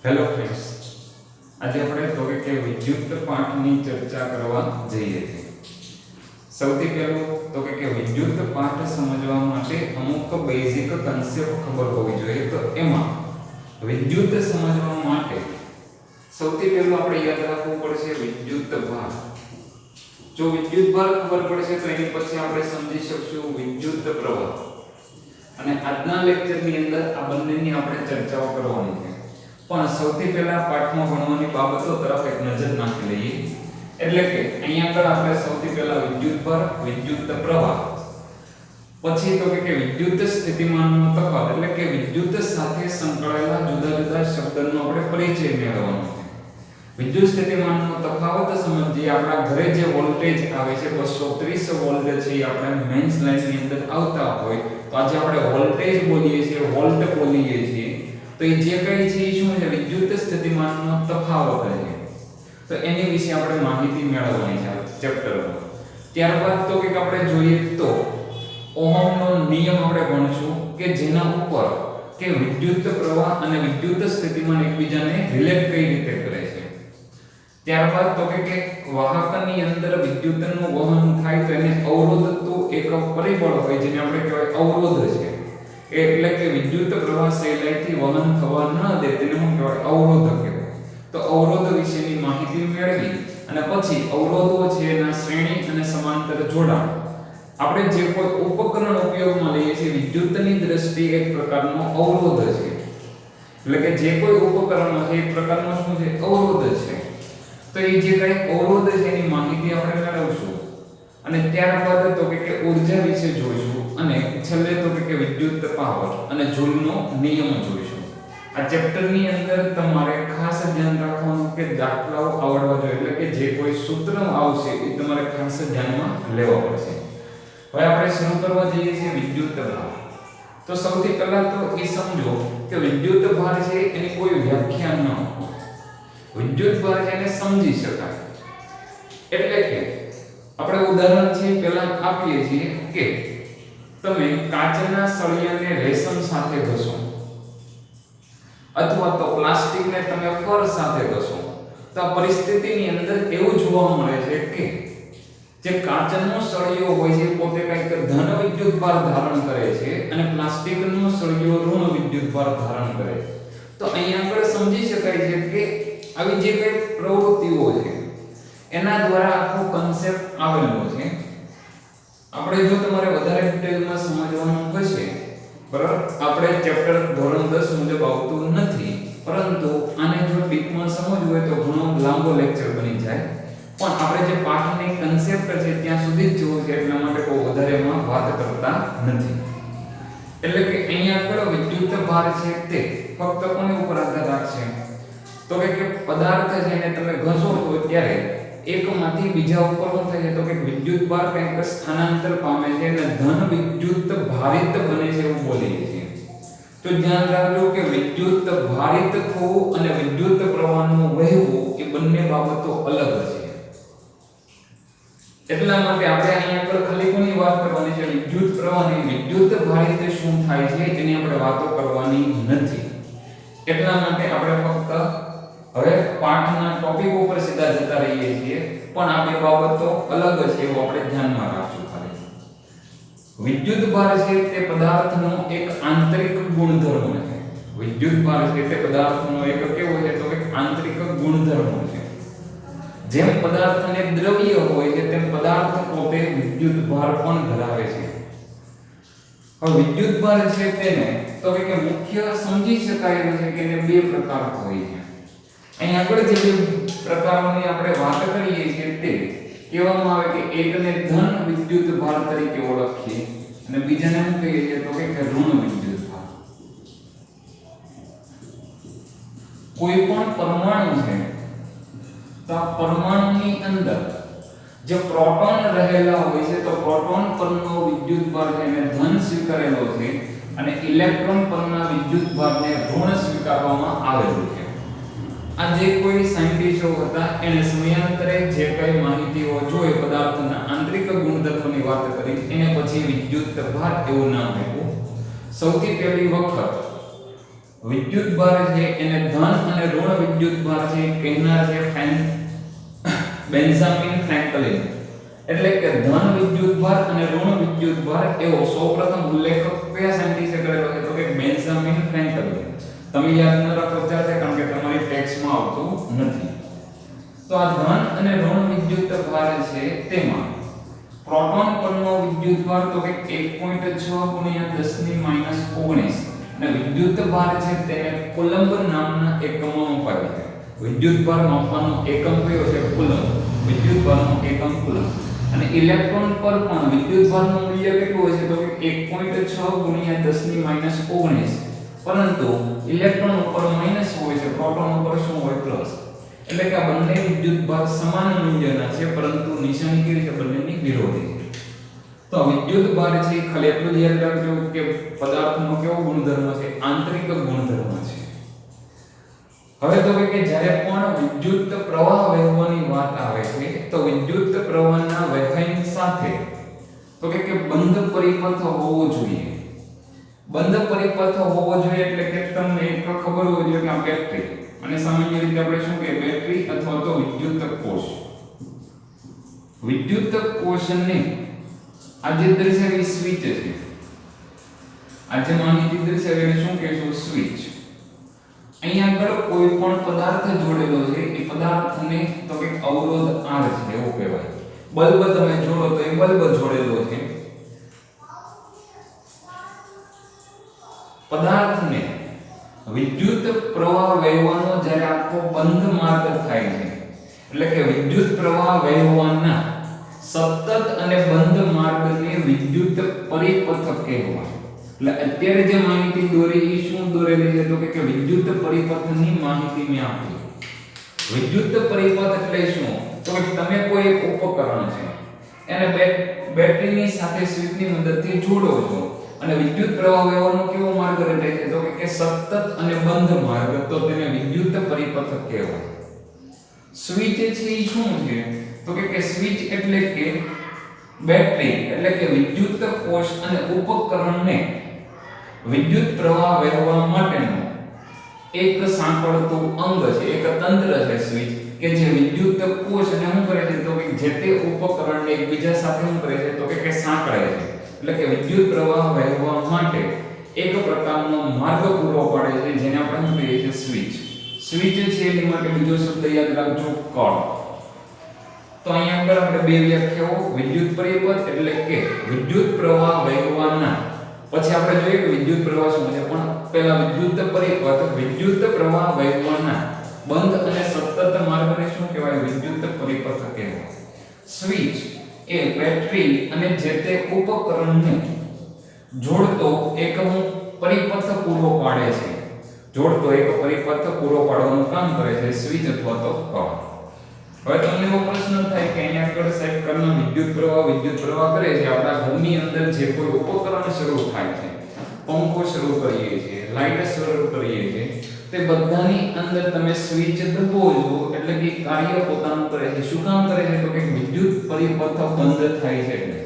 Hello friends, આજે આપણે topic કે વિદ્યુત પાઠની ચર્ચા કરવા જઈએ છીએ. સૌથી પહેલું તો કે વિદ્યુત પાઠ સમજવા માટે અમુક બેઝિક કન્સેપ્ટ ખબર હોવી જોઈએ. તો એમાં વિદ્યુત સમજવા માટે સૌથી પહેલું આપણે યાદ રાખવું પડશે વિદ્યુત ભાર. જો વિદ્યુત ભાર ખબર પડશે તો એની પછી આપણે સમજી શકશું વિદ્યુત પ્રવાહ. અને આજના લેક્ચરની અંદર આ બંનેની આપણે ચર્ચાઓ કરવાની છે. પણ સૌથી પહેલા પાઠમાં ભણવાની બાબતો તરફ એક નજર નાખી લઈએ. એટલે કે અહીંયા આગળ આપણે સૌથી પહેલા વિદ્યુત ભાર, વિદ્યુત પ્રવાહ, પછી તો કે વિદ્યુત સ્થિતિમાનનો તફાવત, એટલે કે વિદ્યુત સાથે સંકળાયેલા જુદા જુદા શબ્દનો આપણે પરિચય મેળવવાનો છે. વિદ્યુત સ્થિતિમાનનો તફાવત સમજીએ. આપણા ઘરે જે વોલ્ટેજ આવે છે 230 વોલ્ટ છે, એ આપણે મેઇન્સ લાઈનની અંદર આવતા હોય તો આજે આપણે વોલ્ટેજ બોલીએ છીએ, વોલ્ટ બોલીએ છીએ. તો એ જે કઈ છે એ શું છે? વિદ્યુત સ્થિતિમાનનો તફાવત છે. તો એની વિશે આપણે માહિતી મેળવવાની છે ચેપ્ટરમાં. ત્યારબાદ તો કે આપણે જોઈએ તો ઓહમનો નિયમ આપણે ભણીશું કે જેના ઉપર કે વિદ્યુત પ્રવાહ અને વિદ્યુત સ્થિતિમાન એકબીજાને રિલેટ કઈ રીતે કરે છે. ત્યારબાદ તો કે વાહકની અંદર વિદ્યુતનું વહન થાય તો એને અવરોધતું એક પરિબળ હોય જેને આપણે કહેવાય અવરોધ છે. એટલે કે વિદ્યુત પ્રવાહ સહેલાઈથી વહન થવા ન દે તેને શું કહેવાય? અવરોધ કહેવાય. તો અવરોધ વિશેની માહિતી મેળવી અને પછી અવરોધો છે એના શ્રેણી અને સમાંતર જોડાણ. આપણે જે કોઈ ઉપકરણ ઉપયોગમાં લઈએ છીએ વિદ્યુતની દ્રષ્ટિએ એક પ્રકારનો અવરોધ છે. એટલે કે જે કોઈ ઉપકરણ છે એક પ્રકારનો શું છે? અવરોધ છે. તો એ જે કઈ અવરોધ છે એની માહિતી આપણે મેળવશું. અને ત્યારબાદ તો કે ઊર્જા વિશે જોઈશું અને છેલ્લે તો કે વિદ્યુત પાવર અને જૂલનો નિયમ જોઈશું. આ ચેપ્ટરની અંદર તમારે ખાસ ધ્યાન રાખવાનું કે દાખલાઓ આવડવા જોઈએ. એટલે કે જે કોઈ સૂત્ર આવશે એ તમારે ખાસ ધ્યાનમાં લેવા પડશે. હવે આપણે શરૂ કરવા જઈએ છીએ વિદ્યુત ભાર. તો સૌથી પહેલા તો એ સમજો કે વિદ્યુત ભાર છે એની કોઈ વ્યાખ્યા ન હોય. વિદ્યુત ભાર છે એને સમજી શકાય. એટલે કે આપણે ઉદાહરણ છે પહેલા આપીએ છીએ કે તમે કાચના સળિયાને રેશમ સાથે ઘસો અથવા તો પ્લાસ્ટિકને તમે ફર સાથે ઘસો. તો આ પરિસ્થિતિની અંદર એવું જોવા મળે છે કે જે કાચનો સળિયો હોય છે પોતે કંઈક ધન વિદ્યુત ભાર ધારણ કરે છે અને પ્લાસ્ટિકનો સળિયો ઋણ વિદ્યુત ભાર ધારણ કરે છે. તો અહીંયા આગળ સમજી શકાય છે કે આવી જે કઈ પ્રવૃત્તિઓ છે એના દ્વારા આખો કન્સેપ્ટ આવેલો છે. આપણે જો તમારે વધારે ડિટેલમાં સમજવાનું હશે, બરાબર, આપણે ચેપ્ટર ધોરણ 10 મુજબ આવતું નથી, પરંતુ આને જો ડીપમાં સમજવું હોય તો ઘણો લાંબો લેક્ચર બની જાય. પણ આપણે જે પાઠની કન્સેપ્ટ છે ત્યાં સુધી જ જોવું છે, એટલા માટે કોઈ વધારે એમાં વાત કરતા નથી. એટલે કે અહીંયા આગળ વિદ્યુત ભાર છે તે ફક્ત કોની ઉપર આધાર રાખશે? તો કે પદાર્થ છે એને તમે ઘસો તો ત્યારે એકમાંથી બીજા ઉપર શું થાય છે? તો કે વિદ્યુત ભાર કંઈક સ્થાનાંતર પામે છે અને ધન વિદ્યુત ભારિત બને છે એવું બોલીએ છીએ. તો ધ્યાન રાખજો કે વિદ્યુત ભારિત થવું અને વિદ્યુત પ્રવાહનું વહેવું એ બંને બાબતો અલગ છે. એટલા માટે આપણે અહીંયા પર ખાલી કોની વાત કરવાની છે? વિદ્યુત પ્રવાહની. વિદ્યુત ભારિત શું થાય છે એની આપણે વાતો કરવાની નથી. એટલા માટે આપણે ફક્ત હવે પાઠના ટોપિક ઉપર સીધા જતા રહીએ છીએ. પણ આ બે બાબતો અલગ છે એવું આપણે ધ્યાનમાં રાખશું. ખાલી વિદ્યુત ભાર છે તે પદાર્થનો એક આંતરિક ગુણધર્મ છે. વિદ્યુત ભાર છે તે પદાર્થનો એક કેવો છે? તો એક આંતરિક ગુણધર્મ છે. જેમ પદાર્થને દ્રવ્ય હોય છે તેમ પદાર્થ પોતે વિદ્યુત ભાર પણ ધરાવે છે. હવે વિદ્યુત ભાર છે તેને તો કે મુખ્ય સમજી શકાય એવું છે કે એને બે પ્રકાર હોય છે. અહીં આગળ જે બે પ્રકારોની આપણે વાત કરીએ છીએ તે કહેવામાં આવે કે એકને ધન વિદ્યુત ભાર તરીકે ઓળખીએ અને બીજાને શું કહીએ છીએ? તો કે ઋણ વિદ્યુત ભાર. કોઈ પણ પરમાણુ છે તો આ પરમાણુની અંદર જે પ્રોટોન રહેલા હોય છે તો પ્રોટોન પરનો વિદ્યુત ભાર છે એને ધન સ્વીકારેલો છે અને ઇલેક્ટ્રોન પરના વિદ્યુત ભારને ઋણ સ્વીકારવામાં આવેલું છે. આ જે કોઈ સાયન્ટિસ્ટો હતા એને સમયાંતરે જે કઈ માહિતીઓ જોઈ પદાર્થના આંતરિક ગુણધર્મોની વાત કરી એને પછી વિદ્યુત ભાર એવું નામ આપ્યું. સૌથી પહેલી વખત વિદ્યુતભાર છે એને ધન અને ઋણ વિદ્યુતભાર છે કહેનાર છે બેન્જામિન ફ્રેન્કલિન. એટલે કે ધન વિદ્યુતભાર અને ઋણ વિદ્યુતભાર એવો સૌપ્રથમ ઉલ્લેખ કયા સાયન્ટિસ્ટે કરેલો છે તો કે બેન્જામિન ફ્રેન્કલિન. તમે યાદ ન રાખો ચાલશે કારણ કે તમારી ટેક્સ્ટમાં આવતું નથી. તો આ ધન અને ઋણ વિદ્યુતભાર છે તેમાં પ્રોટોન પરનો વિદ્યુતભાર તો કે 1.6 × 10⁻⁻19 અને વિદ્યુતભાર છે તેને કુલંબ નામના એકમમાં મપાય છે. વિદ્યુતભાર માપવાનો એકમ કયો છે? કુલંબ. વિદ્યુતભારનો એકમ કુલંબ. અને ઇલેક્ટ્રોન પર પણ વિદ્યુતભારનું મૂલ્ય કેટલું હોય છે તો કે 1.6 × 10⁻19 પરંતુ ઇલેક્ટ્રોન ઉપર માઈનસ હોય છે, પ્રોટોન ઉપર શું હોય? પ્લસ. એટલે કે આ બંને વિદ્યુતભાર સમાન મૂલ્યના છે પરંતુ નિશાની કેવી છે? બંનેની વિરોધી છે. તો વિદ્યુતભાર છે ખાલી એટલું જ યાદ રાખજો કે પદાર્થનો કેવો ગુણધર્મ છે? આંતરિક ગુણધર્મ છે. હવે તો કે જ્યારે પણ વિદ્યુત પ્રવાહ વહેવાની વાત આવે છે તો વિદ્યુત પ્રવાહના વહેવાની સાથે તો કે બંધ પરિપથ હોવો જોઈએ. બંધ પરિપથ હોવો જોઈએ એટલે કે તમને એક ખબર હોવી જોઈએ કે આ બેટરી, અને સામાન્ય રીતે આપણે શું કહીએ? બેટરી અથવા તો વિદ્યુત કોષ. વિદ્યુત કોષને આજે દર્શાવી સ્વિચ છે. આજે માહિતી દર્શાવીને શું કહીશું? સ્વિચ. અહીંયા આગળ કોઈ પણ પદાર્થ જોડેલો છે એ પદાર્થને તો કે અવરોધ R છે એવું કહેવાય. બલ્બ તમે જોડો તો એ બલ્બ જોડેલો છે. પદાર્થને વિદ્યુત પ્રવાહ વહેવાનો જ્યારે આખો બંધ માર્ગ થાય છે એટલે કે વિદ્યુત પ્રવાહ વહેવાના સતત અને બંધ માર્ગને વિદ્યુત પરિપથ કહેવાય. એટલે અત્યારે જે માહિતી દોરી એ શું દોરેલી છે તો કે વિદ્યુત પરિપથની માહિતી મેં આપી. વિદ્યુત પરિપથ એટલે શું? તો કે તમે કોઈ એક ઉપકરણ છે એને બેટરીની સાથે સ્વિચની મદદથી જોડો છો અને વિદ્યુત પ્રવાહ વહેવાનો કેવો માર્ગ રચાય છે તો કે સતત અને બંધ માર્ગ, તો તેને વિદ્યુત પરિપથ કહેવાય. સ્વિચ છે એ શું છે તો કે સ્વિચ એટલે કે બેટરી એટલે કે વિદ્યુત કોષ અને ઉપકરણને વિદ્યુત પ્રવાહ વહેવા માટેનું એક સાંકળતું અંગ છે, એક તંત્ર છે સ્વિચ, કે જે વિદ્યુત કોષને શું કરે છે તો કે જે તે ઉપકરણને એકબીજા સાથે શું કરે છે તો કે સાંકળે છે. એટલે કે વિદ્યુત પ્રવાહ વહેવા માટે એક પ્રકારનો માર્ગ પૂરો પાડે છે જેને આપણે શું કહીએ છીએ? સ્વિચ. સ્વિચ છે એની માટે બીજો શબ્દ યાદ રાખજો, કળ. તો અહીંયા આગળ આપણે બે વ્યાખ્યાઓ, વિદ્યુત પરિપથ એટલે કે વિદ્યુત પ્રવાહ વહેવાના, પછી આપણે જોઈએ કે વિદ્યુત પ્રવાહ શું છે, પણ પહેલા વિદ્યુત પરિપથ, વિદ્યુત પ્રવાહ વહેવાના બંધ અને સતત માર્ગને શું કહેવાય? વિદ્યુત પરિપથ કહેવાય. સ્વિચ એ બેટરી અને જે તે ઉપકરણને જોડતો એક પરિપથ પૂરો પાડે છે. જોડતો એક પરિપથ પૂરો પાડવાનું કામ કરે છે સ્વિચ અથવા તો કળ. હવે તમને એવો પ્રશ્ન થાય કે અહીંયા આગળ સાહેબ કરના વિદ્યુત પ્રવાહ કરે છે. આપણા ઘરની અંદર જે કોઈ ઉપકરણ શરૂ થાય છે, પંખો શરૂ કરીએ છીએ, લાઇટ શરૂ કરીએ છીએ, તે બધાની અંદર તમે સ્વિચ દબાવો છો એટલે કે કાર્ય પોતાનું કરે છે. શું કામ કરે છે તો કે વિદ્યુત પરિપથ બંધ થાય છે. એટલે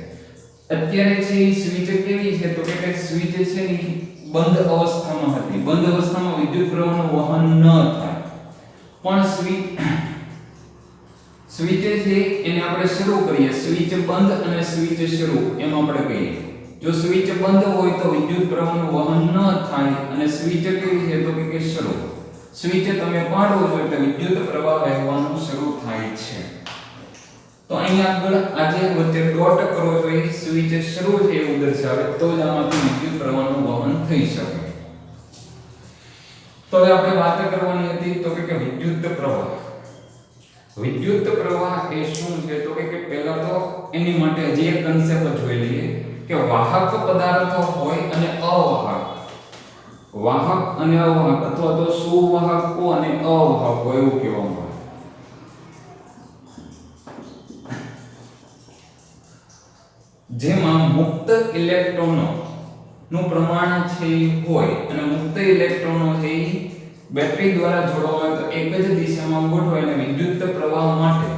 અત્યારે છે એ સ્વિચ કેવી છે તો કે સ્વિચ છે ને બંધ અવસ્થામાં હતી. બંધ અવસ્થામાં વિદ્યુત પ્રવાહનું વહન ન થાય. પણ સ્વિચ છે એને આપણે શરૂ કરીએ, સ્વિચ બંધ અને સ્વિચ શરૂ એમ આપણે કહીએ. જો સ્વિચ બંધ હોય તો વિદ્યુત પ્રવાહનું વહન ન થાય અને સ્વિચ કેવી છે તો કે શરૂ. સ્વિચ તમે પાડો છો એટલે વિદ્યુત પ્રવાહ વહેવાનું શરૂ થાય છે. તો અહીંયા આગળ આજે વચ્ચે ડોટ કરો છો એ સ્વિચ શરૂ છે એવું દર્શાવે તો જ આમાંથી વિદ્યુત પ્રવાહનું વહન થઈ શકે. તો હવે આપણે વાત કરવાની હતી તો કે વિદ્યુત પ્રવાહ. વિદ્યુત પ્રવાહ એ શું છે તો કે પહેલા તો એની માટે હજી એક કન્સેપ્ટ જોઈ લઈએ કે વાહક પદાર્થ હોય અને અવાહક, વાહક અને અવાહક અથવા તો સુવાહકો અને અવાહકો એવું કહેવામાં આવે. જેમાં મુક્ત ઇલેક્ટ્રોનો નું પ્રમાણ છે હોય અને મુક્ત ઇલેક્ટ્રોનો છે બેટરી દ્વારા જોડવામાં આવે તો એક જ દિશામાં ગોઠવાય અને વિદ્યુત પ્રવાહ માટે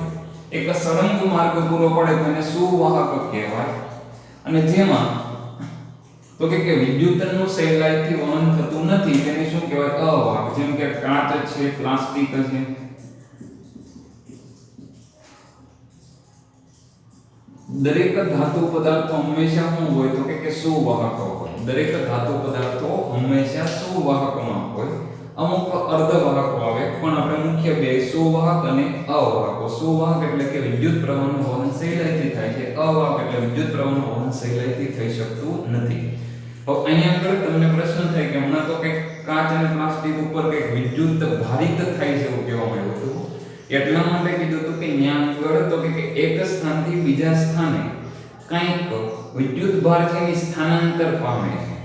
એક સળંગ માર્ગ પૂરો પાડે તો એને સુવાહક કહેવાય. અને જેમાં તો કે વિદ્યુતનું સહેલાઈથી વહન થતું નથી તેને શું કહેવાય? અવાહક. જેમ કે કાચ છે, પ્લાસ્ટિક છે. દરેક ધાતુ પદાર્થો હંમેશા શું હોય? તો કે સુવાહક હોય. દરેક ધાતુ પદાર્થો હંમેશા સુવાહકમાં હોય. અમુક અર્ધવાહકો આવે, પણ આપણે મુખ્ય બે સુવાહક અને અવાહકો. સુવાહક એટલે કે વિદ્યુત પ્રવાહનું વહન સહેલાઈથી થાય છે. અવાહક એટલે વિદ્યુત પ્રવાહનું વહન સહેલાઈથી થઈ શકતું નથી. હવે અહીંયા આગળ તમને પ્રશ્ન થાય કે હમણાં તો કંઈક કાચ અને પ્લાસ્ટિક ઉપર કંઈક વિદ્યુત ભારિત થાય છે એવું કહેવામાં આવ્યું હતું. એટલા માટે કીધું હતું કે ત્યાં આગળ તો કે એક સ્થાનથી બીજા સ્થાને કંઈક વિદ્યુત ભાર છે એ સ્થાનાંતર પામે છે.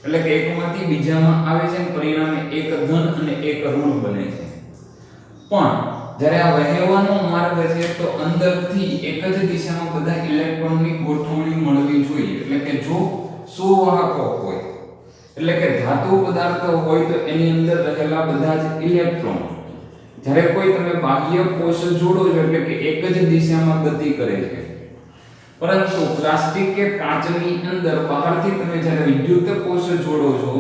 એટલે કે એકમાંથી બીજામાં આવે છે અને પરિણામે એક ધન અને એક ઋણ બને છે. પણ જ્યારે આ વહેવાનો માર્ગ છે તો અંદરથી એક જ દિશામાં બધા ઇલેક્ટ્રોનની ગોઠવણી મળવી જોઈએ. એટલે કે જો સુવાહકો હોય એટલે કે ધાતુ પદાર્થો હોય તો એની અંદર રહેલા બધા જ ઇલેક્ટ્રોન જ્યારે કોઈ તમે બાહ્ય કોષ જોડો છો એટલે કે એક જ દિશામાં ગતિ કરે છે. પરંતુ પ્લાસ્ટિક કે કાચની અંદર બહારથી તમે જ્યારે વિદ્યુત કોષ જોડો છો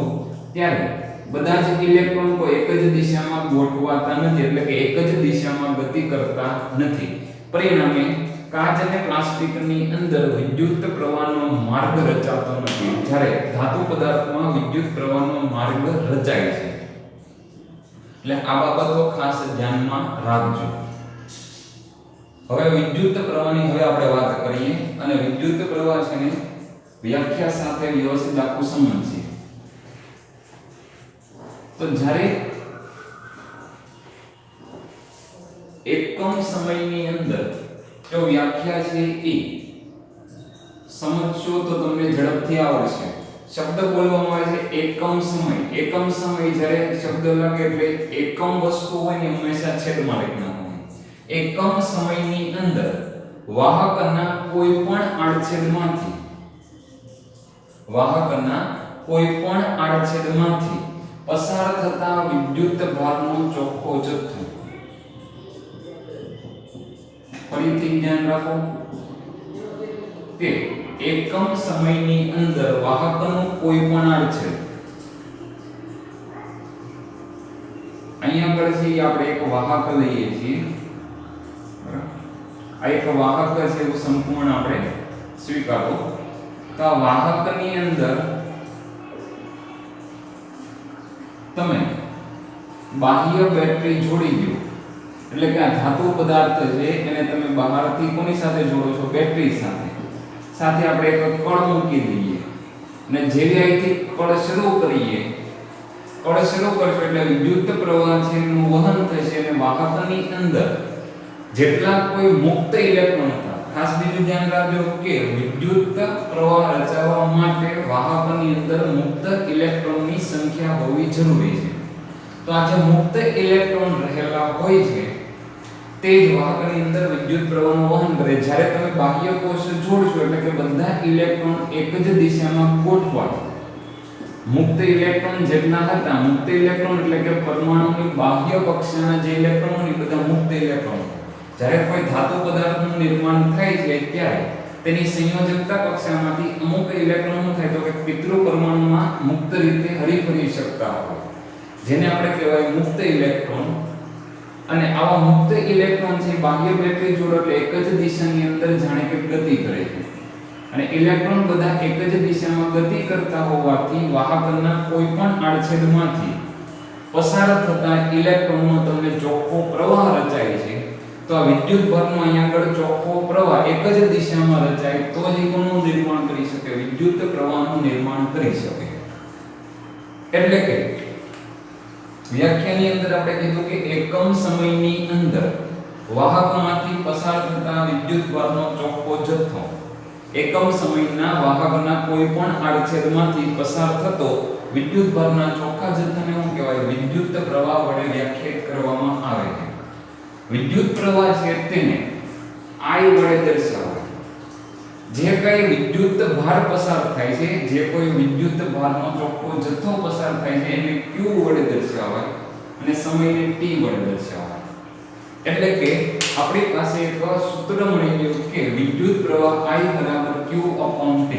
ત્યારે બધા જ ઇલેક્ટ્રોન કોઈ એક જ દિશામાં ગોઠવાતા નથી. એટલે કે એક જ દિશામાં ગતિ કરતા નથી. પરિણામે કાચ અને પ્લાસ્ટિકની અંદર વિદ્યુત પ્રવાહનો માર્ગ રચાતો નથી. જ્યારે ધાતુ પદાર્થમાં વિદ્યુત પ્રવાહનો માર્ગ રચાય છે. એટલે આ બાબતો ખાસ ધ્યાનમાં રાખજો. હવે વિદ્યુત પ્રવાહની હવે આપણે વાત કરીએ અને વિદ્યુત પ્રવાહ છે ને વ્યાખ્યા સાથે વ્યવસ્થિત આખું સમજીએ. તો જ્યારે એકમ સમયની અંદર જો વ્યાખ્યા છે એ સમજશો તો તમને ઝડપથી આવડશે. શબ્દ બોલવામાં આવે છે એકમ સમય. એકમ સમય જ્યારે શબ્દ લાગે એટલે એકમ વસ્તુ હોય ને હંમેશા છેદમાં લખવાનું હોય. એકમ સમયની અંદર વાહકના કોઈ પણ આડછેદમાંથી પસાર થતા વિદ્યુત ભારનો ચોખ્ખો જથ્થો. ફરીથી ધ્યાન રાખો કે એકમ સમયની અંદર વાહકનું કોઈ પણ આડછેદ. અહીંયા આગળ છે આપણે એક વાહક લઈએ છીએ. આ એક વાહક છે એવું સંપૂર્ણ આપણે સ્વીકારો. તો આ વાહકની અંદર તમે બાહ્ય બેટરી જોડી દો. એટલે કે આ ધાતુ પદાર્થ છે એને તમે બહારથી કોની સાથે જોડો છો? બેટરી સાથે. સાથે આપણે એક કળ મૂકી દઈએ અને જેવી અહીંથી કળ શરૂ કરીએ, કળ શરૂ કરશો એટલે વિદ્યુત પ્રવાહ છે એનું વહન થશે અને વાહકની અંદર જેટલા કોઈ મુક્ત ઇલેક્ટ્રોન હતા. ખાસ બીજું ધ્યાન રાખજો કે વિદ્યુત પ્રવાહ રચાવવા માટે વાહકની અંદર મુક્ત ઇલેક્ટ્રોનની સંખ્યા હોવી જરૂરી છે. તો આ જે મુક્ત ઇલેક્ટ્રોન રહેલા હોય છે તે જ વાહકની અંદર વિદ્યુત પ્રવાહનું વહન કરે. જ્યારે તમે બાહ્ય કોષ જોડશો એટલે કે બધા ઇલેક્ટ્રોન એક જ દિશામાં ગોઠવાય. મુક્ત ઇલેક્ટ્રોન જેટલા હતા, મુક્ત ઇલેક્ટ્રોન એટલે કે પરમાણુની બાહ્ય કક્ષાના જે ઇલેક્ટ્રોન એ બધા મુક્ત ઇલેક્ટ્રોન. જ્યારે કોઈ ધાતુ પદાર્થનું નિર્માણ થાય છે ત્યારે તેની સંયોજકતા કક્ષામાંથી અમુક ઇલેક્ટ્રોન થાય તો કે પિતૃ પરમાણુમાં મુક્ત રીતે હરીફરી શકતા હોય, જેને આપણે કહેવાય મુક્ત ઇલેક્ટ્રોન. અને આવા મુક્ત ઇલેક્ટ્રોન છે બાહ્ય બેટરી જોડો એટલે એક જ દિશાની અંદર જાણે કે ગતિ કરે છે. અને ઇલેક્ટ્રોન બધા એક જ દિશામાં ગતિ કરતા હોવાથી વાહકના કોઈ પણ આડછેદમાંથી પસાર થતા ઇલેક્ટ્રોનનો તમને ચોખ્ખો પ્રવાહ રચાય છે. તો આ વિદ્યુત ભારનો અહીંયા આગળ ચોખ્ખો પ્રવાહ એક જ દિશામાં રચાય તો જ કોનું નિર્માણ કરી શકે? વિદ્યુત પ્રવાહનું નિર્માણ કરી શકે. એટલે કે વ્યાખ્યાની અંદર આપણે કીધું કે એકમ સમયની અંદર વાહકમાંથી પસાર થતા વિદ્યુત ભારનો ચોખ્ખો જથ્થો. એકમ સમયના વાહકના કોઈ પણ આડછેદમાંથી પસાર થતો વિદ્યુત ભારના ચોખ્ખા જથ્થાને શું કહેવાય? વિદ્યુત પ્રવાહ વડે વ્યાખ્યાયિત કરવામાં આવે છે. વિદ્યુત પ્રવાહ છે તેને I વડે દર્શાવાય. જે કઈ વિદ્યુત ભાર પસાર થાય છે, જે કોઈ વિદ્યુત ભારનો ચોખ્ખો જથ્થો પસાર થાય છે એને Q વડે દર્શાવાય અને સમયને T વડે દર્શાવાય. એટલે કે આપણી પાસે એક સૂત્ર મળી ગયું કે વિદ્યુત પ્રવાહ I q/T.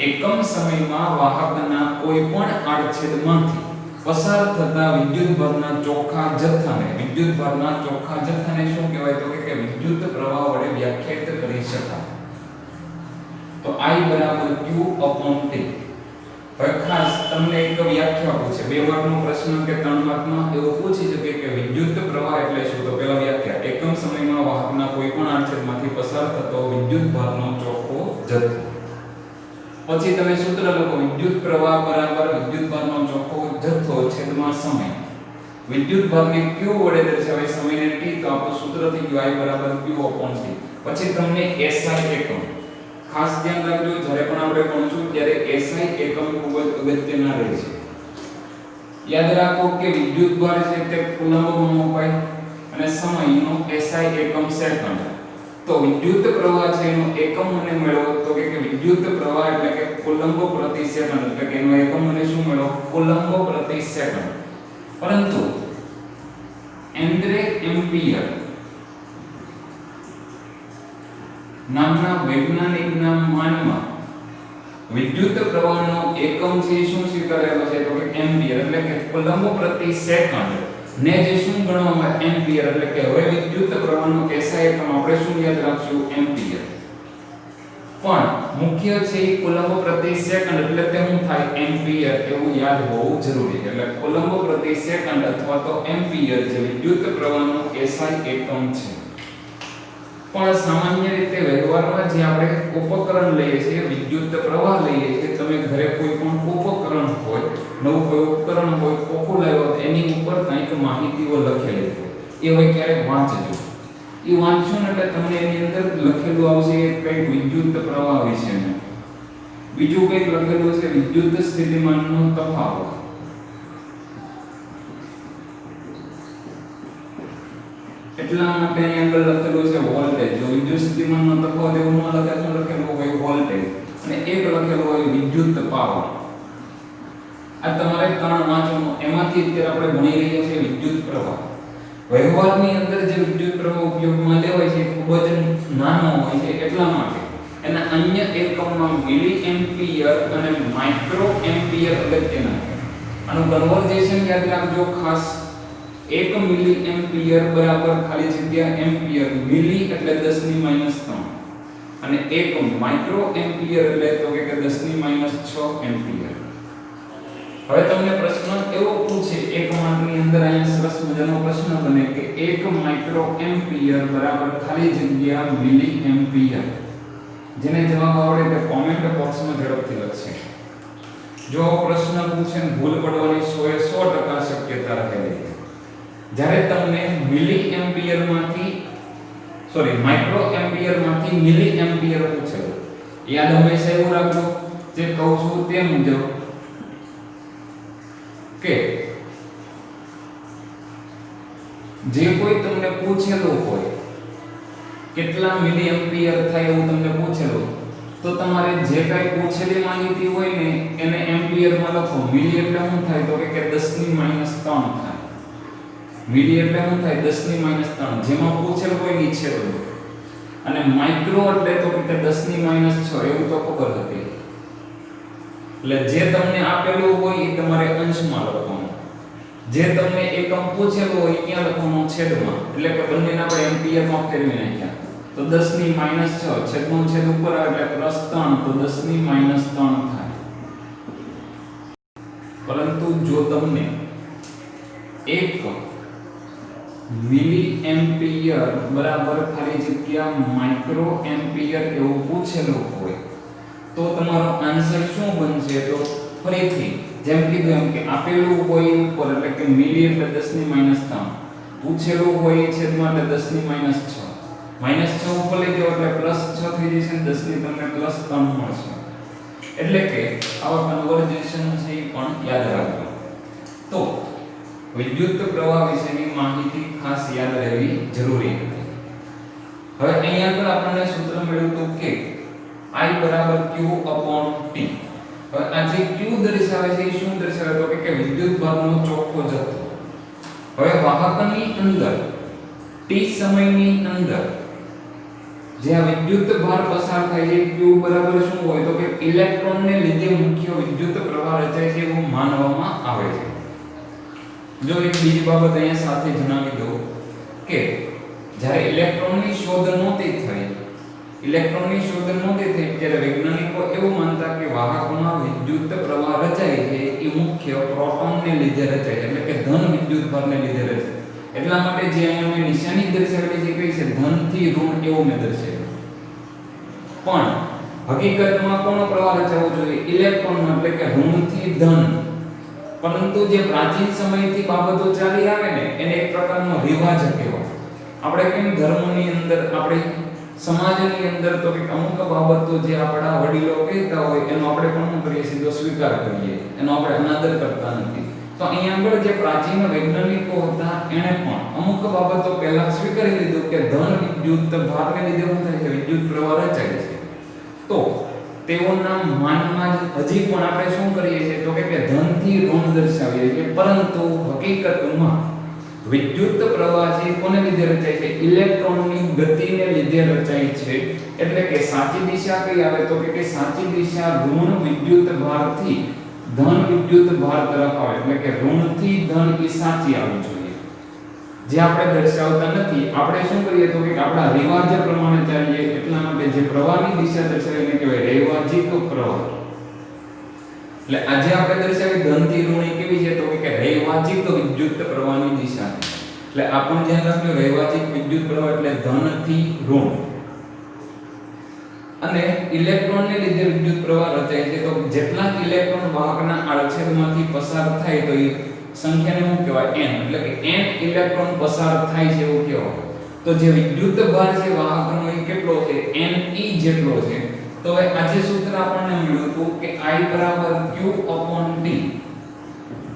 એકમ સમયમાં વાહકના કોઈ પણ આડછેદમાંથી પસાર થતા વિદ્યુતભારના ચોખ્ખા જથ્થાને શું કહેવાય તો કે વિદ્યુત પ્રવાહ વડે વ્યાખ્યાયિત કરી શકાય. તો I બરાબર Q upon T. હવે ખાસ તમને એક વ્યાખ્યા પૂછે, 2 માર્કનો પ્રશ્ન કે 3 માર્કનો એવો પૂછી શકે કે વિદ્યુત પ્રવાહ એટલે શું? તો પહેલા વ્યાખ્યા, એકમ સમયમાં વાહકના કોઈ પણ આડછેદમાંથી પસાર થતો વિદ્યુતભારનો ચોખ્ખો જથ્થો. પછી તમે સૂત્ર લખો, વિદ્યુત પ્રવાહ બરાબર વિદ્યુતભારનો ચોખ્ખો જથ્થો છેદમાં સમય. વિદ્યુતભારને Q વડે દર્શાવાય, સમયને T, તો આપણું સૂત્ર થઈ ગયું I બરાબર Q upon T. પછી તમને SI એકમ ખાસ ધ્યાન રાખજો, જ્યારે પણ આપણે ભણશું ત્યારે SI એકમ ખૂબ જ અગત્યના રહે છે. યાદ રાખો કે વિદ્યુતભાર છે તે કુલમ્બમાં મપાય અને સમયનો SI એકમ સેકન્ડ. તો વિદ્યુત પ્રવાહ છે એનો એકમ મને મેળવો તો કે વિદ્યુત પ્રવાહ એટલે કે કુલમ્બ પ્રતિ સેકન્ડ, એટલે કે એનો એકમ મને શું મેળવો? કુલમ્બ પ્રતિ સેકન્ડ. પરંતુ એન્ડ્રે એમ્પિયર નામના વૈજ્ઞાનિકના માનમાં વિદ્યુત પ્રવાહનો એકમ છે શું સ્વીકારેલો છે તો કે એમ્પિયર, એટલે કે કુલમ્બ પ્રતિ સેકન્ડ ને જે શું ગણવામાં એમ્પિયર, એટલે કે હવે વિદ્યુત પ્રવાહનો SI એકમ આપણે શું યાદ રાખશું? એમ્પિયર. પણ મુખ્ય છે કુલમ્બ પ્રતિ સેકન્ડ, એટલે તે શું થાય? એમ્પિયર, એવું યાદ હોવું જરૂરી છે. એટલે કુલમ્બ પ્રતિ સેકન્ડ અથવા તો એમ્પિયર જે વિદ્યુત પ્રવાહનો SI એકમ છે. પણ સામાન્ય રીતે વ્યવહારમાં જે આપણે ઉપકરણ લઈએ છીએ, વિદ્યુત પ્રવાહ લઈએ છીએ, તમે ઘરે કોઈ પણ ઉપકરણ હોય, નવું કોઈ ઉપકરણ હોય, કોકું લાવ્યો, એની ઉપર કંઈક માહિતીઓ લખેલી હોય, એ હવે ક્યારેક વાંચજો. એ વાંચશો ને એટલે તમને એની અંદર લખેલું આવશે કંઈક વિદ્યુત પ્રવાહ વિશેનું, બીજું કંઈક લખેલું છે વિદ્યુત સ્થિતિમાનનો તફાવત, એટલા માટે અહીં આગળ લખેલું છે વોલ્ટેજ. જો વિદ્યુત સ્થિતિમાનનો તફાવત એવું ન લખેલું હોય વોલ્ટેજ, અને એક લખેલું હોય વિદ્યુત પાવર. આ તમારે 3 વાંચવાનું. એમાંથી અત્યારે આપણે ભણી રહ્યા છીએ વિદ્યુત પ્રવાહ. વ્યવહારની અંદર જે વિદ્યુત પ્રવાહ ઉપયોગમાં લેવાય છે ખૂબ જ નાનો હોય છે, એટલા માટે એના અન્ય એકમમાં મિલી એમ્પિયર અને માઇક્રો એમ્પિયર અગત્યના છે. આનું કન્વર્ઝેશન યાદ રાખજો ખાસ. 1 મિલી એમ્પિયર બરાબર ખાલી જગ્યા એમ્પિયર, મિલી એટલે 10⁻³ અને 1 માઇક્રો એમ્પિયર એટલે તો કે 10⁻6 એમ્પિયર. હવે તમને પ્રશ્ન એવો પૂછે 1 માર્કની અંદર, અહીંયા સરસ મજાનો પ્રશ્ન બને કે 1 માઇક્રો એમ્પિયર બરાબર ખાલી જગ્યા મિલી એમ્પિયર. જેને જવાબ આવડે તે કોમેન્ટ બોક્સમાં ઝડપથી લખશે. જો પ્રશ્ન પૂછે ને ભૂલ પડવાની 100% શક્યતા રહેલી. જ્યારે તમને મિલી એમ્પિયરમાંથી માઇક્રો એમ્પિયરમાંથી મિલી એમ્પિયર પૂછેલું, યાદ હંમેશા એવું રાખજો જે કહું છું તે મુજબ કે જે કોઈ તમને પૂછેલું હોય કેટલા મિલી એમ્પિયર થાય એવું તમને પૂછેલું, તો તમારે જે કાંઈ પૂછેલી માહિતી હોય ને એને એમ્પિયરમાં લખો. મિલી એટલે શું થાય તો કે 10⁻³ થાય. મિલી એટલે શું થાય? 10⁻³, જેમાં પૂછેલું હોય નીચેનું. અને માઇક્રો એટલે તો કે 10⁻6, એવું તો ખબર હતી. એટલે જે તમને આપેલું હોય એ તમારે અંશમાં લખવાનું, જે તમને એકમ પૂછેલું હોય ત્યાં લખવાનું છેદમાં, એટલે કે બંનેના આપણે એમ્પિયરમાં ફેરવી નાખ્યા. તો 10⁻6 છેદનો છેદ ઉપર આવે એટલે +3, તો 10⁻³ થાય. પરંતુ જો તમને 1 મિલી એમ્પિયર બરાબર ખાલી જગ્યા માઇક્રો એમ્પિયર એવું પૂછેલું હોય તો તમારો આન્સર શું બનશે? તો ફરીથી જેમ કીધું એમ કે આપેલું હોય ઉપર એટલે કે મિલી એટલે 10⁻³ પૂછેલું હોય છેદમાં એટલે 10⁻6 -6 ઉપર લઈ જાઓ એટલે +6 થઈ જશે ને 10 ની તમને +3 મળશે. એટલે કે આવા કન્વર્ઝેશન છે એ પણ યાદ રાખજો. તો વિદ્યુત પ્રવાહ વિશેની માહિતી ખાસ યાદ રહેવી જરૂરી હતી. હવે અહીંયા આગળ આપણને સૂત્ર મળ્યું હતું કે I બરાબર Q upon T. હવે આ જે Q દર્શાવે છે એ શું દર્શાવે તો કે વિદ્યુતભારનો ચોખ્ખો જથ્થો. હવે વાહકની અંદર T સમયની અંદર જે આ વિદ્યુત ભાર પસાર થાય છે q બરાબર શું હોય તો કે ઇલેક્ટ્રોનને લીધે મુખ્ય વિદ્યુત પ્રવાહ રચાય છે એવું માનવામાં આવે છે. જો એક બીજી બાબત અહીંયા સાથે જણાવી દઉં કે જ્યારે ઇલેક્ટ્રોનની શોધ નહોતી થઈ ત્યારે વૈજ્ઞાનિકો એવું માનતા કે વાહકોમાં વિદ્યુત પ્રવાહ રચાય છે એ મુખ્ય પ્રોટોનને લીધે રચાય છે, એટલે કે ધન વિદ્યુત ભારને લીધે રચાય. એટલા માટે જે અહીંયા મેં નિશાની દર્શાવેલી છે કઈ છે ધન થી ઋણ એવું મેં દર્શાવ્યું. પણ હકીકતમાં કોનો પ્રવાહ રચાવો જોઈએ ઇલેક્ટ્રોનનો, એટલે કે ઋણ થી ધન. પરંતુ જે પ્રાચીન સમયથી બાબતો ચાલી આવે ને એને એક પ્રકારનો રિવાજ કહેવાય. આપણે કેમ ધર્મની અંદર આપણે સમાજની અંદર તો કે અમુક બાબતો જે આપણા વડીલો કહેતા હોય એનો આપણે પણ શું કરીએ સીધો સ્વીકાર કરીએ, એનો આપણે અનાદર કરતા નથી. તો અહીંયા આગળ જે પ્રાચીન વૈજ્ઞાનિકો હતા એણે પણ અમુક બાબતો પહેલા સ્વીકારી લીધું કે ધન વિદ્યુત ભારને લીધે શું થાય છે વિદ્યુત પ્રવાહ રચાય છે. તો તેઓના માનમાં હજી પણ આપણે શું કરીએ છીએ તો કે ધન થી ઋણ દર્શાવીએ છીએ, પરંતુ હકીકતમાં વિદ્યુત પ્રવાહ છે કોને લીધે રચાય છે ઇલેક્ટ્રોનની ગતિને લીધે રચાય છે. એટલે કે સાચી દિશા કઈ આવે તો કે સાચી દિશા ઋણ વિદ્યુત ભારથી ધન વિદ્યુત ભાર તરફ આવે, એટલે કે ઋણ થી ધન એ સાચી આવવી જોઈએ. જે આપણે દર્શાવતા નથી, આપણે શું કરીએ તો કે આપણા રિવાજ પ્રમાણે ચાલીએ. એટલા માટે જે પ્રવાહની દિશા દર્શાવીને કહેવાય રૈવાજિક પ્રવાહ. એટલે આજે આપણે દર્શાવી ધન થી ઋણ એ કેવી છે તો કે રૈવાજિક વિદ્યુત પ્રવાહની દિશા. એટલે આપણે ધ્યાન રાખજો રૈવાજિક વિદ્યુત પ્રવાહ એટલે ધન થી ઋણ. અને ઇલેક્ટ્રોનને લીધે વિદ્યુત પ્રવાહ રચાય છે. તો જેટલા ઇલેક્ટ્રોન વાહકના આડછેદમાંથી પસાર થાય તો એ સંખ્યાને શું કહેવાય n, એટલે કે n ઇલેક્ટ્રોન પસાર થાય છે એવું કહેવાય. તો જે વિદ્યુત ભાર છે વાહકનો એ કેટલો છે ne જેટલો છે. તો હવે આજે સૂત્ર આપણને મળ્યું હતું કે I q/t.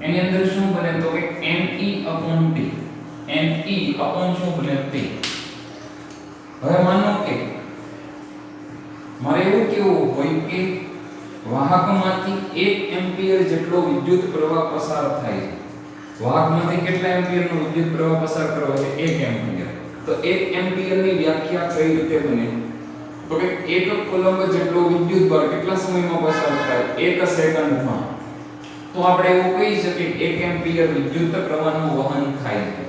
એની અંદર શું બને તો કે ne/t. શું બને t. હવે માનો કે મારે એવું કેવું હોય કે વાહકમાંથી 1 એમ્પિયર જેટલો વિદ્યુત પ્રવાહ પસાર થાય છે. વાહકમાંથી કેટલા એમ્પિયરનો વિદ્યુત પ્રવાહ પસાર કરવો છે 1 એમ્પિયર. તો 1 એમ્પિયરની વ્યાખ્યા કઈ રીતે બને તો કે 1 કુલંબ જેટલો વિદ્યુત ભાર કેટલા સમયમાં પસાર થાય 1 સેકન્ડમાં. તો આપણે એવું કહી શકીએ કે 1 એમ્પિયર વિદ્યુત પ્રવાહનું વહન થાય છે.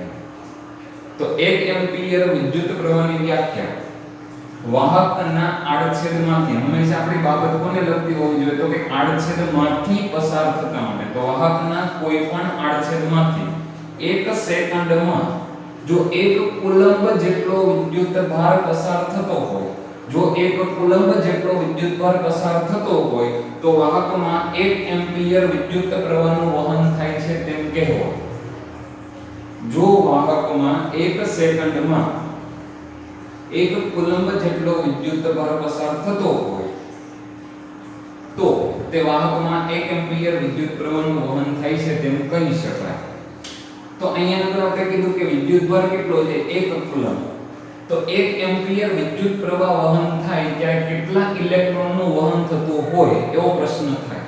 તો 1 એમ્પિયર વિદ્યુત પ્રવાહની વ્યાખ્યા વાહકના આડછેદમાંથી, હંમેશા આપણી બાબત કોને લગતી હોવી જોઈએ તો કે આડછેદમાંથી પસાર થતા માટે. તો વાહકના કોઈ પણ આડછેદમાંથી 1 સેકન્ડમાં જો 1 કુલંબ જેટલો વિદ્યુત ભાર પસાર થતો હોય, તો વાહકમાં 1 એમ્પિયર વિદ્યુત પ્રવાહનું વહન થાય છે તેમ કહેવાય. જો વાહકમાં 1 સેકન્ડમાં 1 કુલંબ જેટલો વિદ્યુત ભાર પસાર થતો હોય તો તે વાહકમાં 1 એમ્પિયર વિદ્યુત પ્રવાહનું વહન થાય છે તેમ કહી શકાય. તો અહીંયા આગળ આપણે કીધું કે વિદ્યુત ભાર કેટલો છે 1 કુલંબ. તો 1 એમ્પિયર વિદ્યુત પ્રવાહ વહન થાય ત્યારે કેટલા ઇલેક્ટ્રોનનું વહન થતું હોય એવો પ્રશ્ન થાય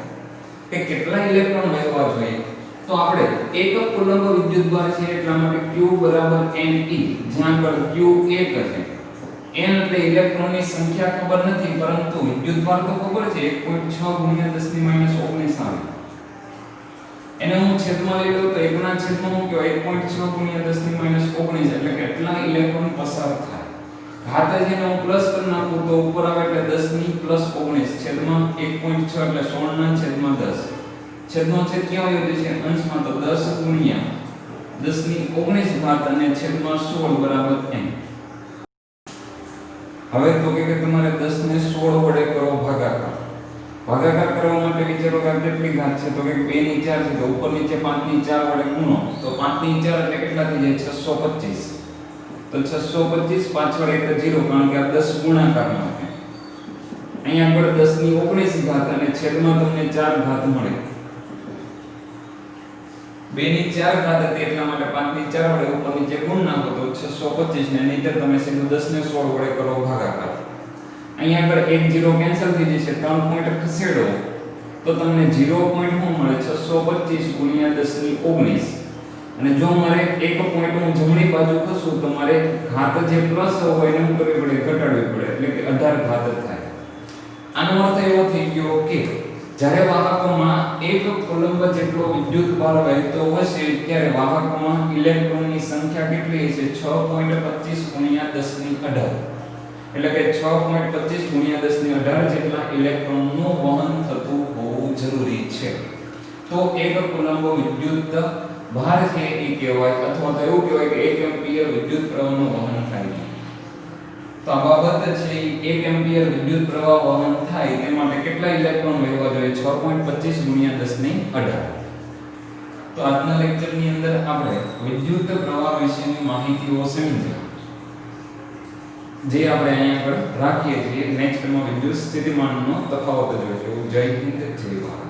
કે કેટલા ઇલેક્ટ્રોન વહેવા જોઈએ. તો આપણે 1 કુલંબ વિદ્યુત ભાર છે એટલા માટે q ne, જ્યાં પર q 1 છે. n એટલે ઇલેક્ટ્રોનની સંખ્યા ખબર નથી, પરંતુ વિદ્યુત ભાર તો ખબર છે 1.6 × 10⁻⁹ આવે. એને હું છેદમાં લઈ લઉં તો 1 ના છેદમાં હું કહેવાય 1.6 × 10⁻⁹ એટલે કેટલા ઇલેક્ટ્રોન પસાર થાય. ઘાત જેને હું પ્લસ કરી નાખું તો ઉપર આવે એટલે 10⁻⁹ છેદમાં 1.6 એટલે 16/10. છેદનો છેદ ક્યાં આવ્યો છે અંશમાં, તો 10 × 10⁻19 અને છેદમાં 16 n. હવે તો કે તમારે 10 ને 16 વડે કરો ભાગાકાર. ભાગાકાર કરવા માટે વિચારો કે કેટલી ઘાત છે તો કે 2 ની 4 છે, તો ઉપર નીચે 5 ની 4 વડે ગુણો તો 5 ની 4 એટલે કેટલા થઈ જાય 625. તો 625 પાછળ એક 0 કારણ કે આ 10 ગુણાકારમાં છે. અહીંયા આગળ 10⁻19 અને છેદમાં તમને 4 ઘાત મળે. 2 ની 4 ઘાત હતી એટલા માટે 5 ની 4 વડે ઉપર નીચે ગુણ નાખો તો 625 ને નહીંતર તમે સીધું 10 ને 16 વડે કરો ભાગાકાર. અહીંયા આગળ 1 0 કેન્સલ થઈ જશે, 3 પોઈન્ટ ખસેડો તો તમને 0 પોઈન્ટ શું મળે 625 × 10⁻19 અને જો મારે એક પોઈન્ટ હું જમણી બાજુ ખસું તો મારે ઘાત જે પ્લસ હોય એને હું કરવી પડે, ઘટાડવી પડે, એટલે કે 18 ઘાત થાય. આનો અર્થ એવો થઈ ગયો કે જ્યારે વાહકોમાં એક કુલંબ જેટલો વિદ્યુત ભાર વહેતો હશે ત્યારે વાહકોમાં ઇલેક્ટ્રોનની સંખ્યા કેટલી હશે? 6.25 × 1018. એટલે કે 6.25 × 1018 જેટલા ઇલેક્ટ્રોનનું વહન થતું હોવું જરૂરી છે. તો એક કુલંબ વિદ્યુત ભાર છે એ કહેવાય, અથવા તો એવું કહેવાય કે 1 એમ્પિયર વિદ્યુત પ્રવાહનું વહન થાય છે. તો આ બાબત છે 1 એમ્પિયર વિદ્યુત પ્રવાહ વહન થાય તે માટે કેટલા ઇલેક્ટ્રોન વહેવા જોઈએ? 6.25 × 1018. તો આજના લેક્ચરની અંદર આપણે વિદ્યુત પ્રવાહ વિશેની માહિતીઓ સમજ્યા, જે આપણે અહીંયા આગળ રાખીએ છીએ. નેક્સ્ટમાં વિદ્યુત સ્થિતિમાનનો તફાવત જોઈશું. જય હિન્દ, જય ભારત.